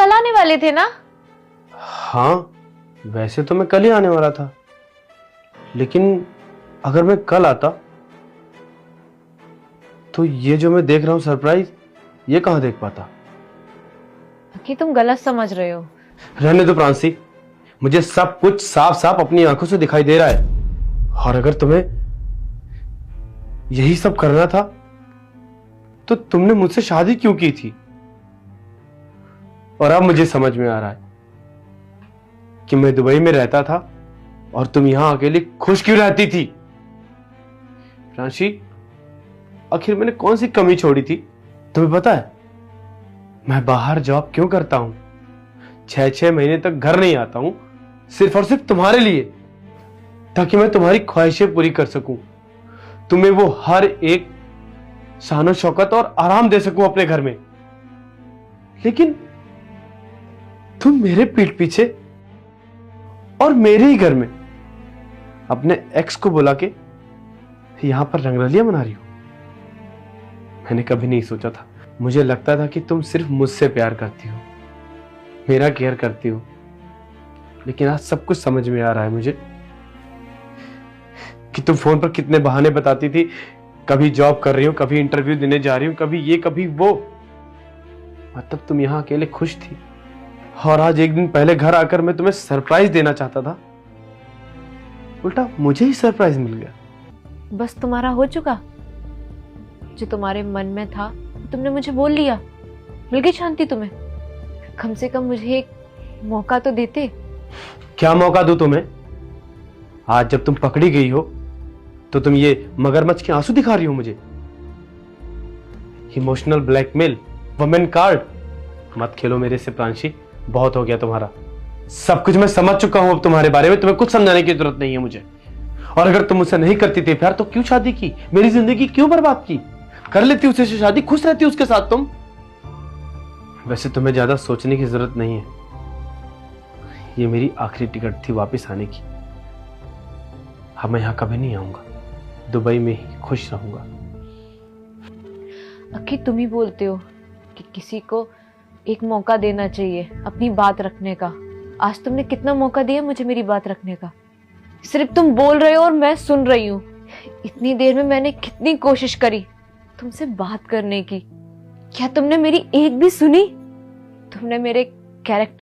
कल आने वाले थे ना? हाँ, वैसे तो मैं कल ही आने वाला था, लेकिन अगर मैं कल आता तो ये जो मैं देख रहा हूं सरप्राइज, ये कहां देख पाता। कि तुम गलत समझ रहे हो। रहने दो प्रांसी, मुझे सब कुछ साफ साफ अपनी आंखों से दिखाई दे रहा है। और अगर तुम्हें यही सब करना था तो तुमने मुझसे शादी क्यों की थी? और अब मुझे समझ में आ रहा है कि मैं दुबई में रहता था और तुम यहां अकेली खुश क्यों रहती थी। प्रांशी, आखिर मैंने कौन सी कमी छोड़ी थी? तुम्हें पता है मैं बाहर जॉब क्यों करता हूं? 6-6 महीने तक घर नहीं आता हूं, सिर्फ और सिर्फ तुम्हारे लिए, ताकि मैं तुम्हारी ख्वाहिशें पूरी कर सकूं, तुम्हें वो हर एक शानो शौकत और आराम दे सकूं अपने घर में। लेकिन तुम मेरे पीठ पीछे और मेरे ही घर में अपने एक्स को बुला के यहां पर रंगरलियां मना रही हो। मैंने कभी नहीं सोचा था। मुझे लगता था कि तुम सिर्फ मुझसे प्यार करती हो, मेरा केयर करती हो, लेकिन आज सब कुछ समझ में आ रहा है मुझे कि तुम फोन पर कितने बहाने बताती थी। कभी जॉब कर रही हो, कभी इंटरव्यू देने जा रही हूं, कभी ये कभी वो। मतलब तुम यहां अकेले खुश थी, और आज एक दिन पहले घर आकर मैं तुम्हें सरप्राइज देना चाहता था, उल्टा मुझे ही सरप्राइज मिल गया। बस तुम्हारा हो चुका, जो तुम्हारे मन में था तुमने मुझे बोल लिया, मिल गई शांति तुम्हें। कम से कम मुझे एक मौका तो देते। क्या मौका दूं तुम्हें? आज जब तुम पकड़ी गई हो तो तुम ये मगरमच्छ के आंसू दिखा रही हो मुझे। इमोशनल ब्लैकमेल, वुमेन कार्ड, मत खेलो मेरे से प्रांशी, बहुत हो गया तुम्हारा। सब कुछ मैं समझ चुका हूं अब तुम्हारे बारे में, तुम्हें कुछ समझाने की जरूरत नहीं है मुझे। और अगर तुम मुझसे नहीं करती थी प्यार तो क्यों शादी की? मेरी जिंदगी क्यों बर्बाद की? कर लेती उससे शादी, खुश रहती उसके साथ तुम। वैसे तुम्हें ज्यादा सोचने की जरूरत नहीं है, ये मेरी आखिरी टिकट थी वापस आने की। अब मैं यहां कभी नहीं आऊंगा, दुबई में ही खुश रहूंगा। अक्की, तुम ही बोलते हो कि किसी को एक मौका देना चाहिए अपनी बात रखने का। आज तुमने कितना मौका दिया मुझे मेरी बात रखने का? सिर्फ तुम बोल रहे हो और मैं सुन रही हूं। इतनी देर में मैंने कितनी कोशिश करी तुमसे बात करने की, क्या तुमने मेरी एक भी सुनी? तुमने मेरे कैरेक्टर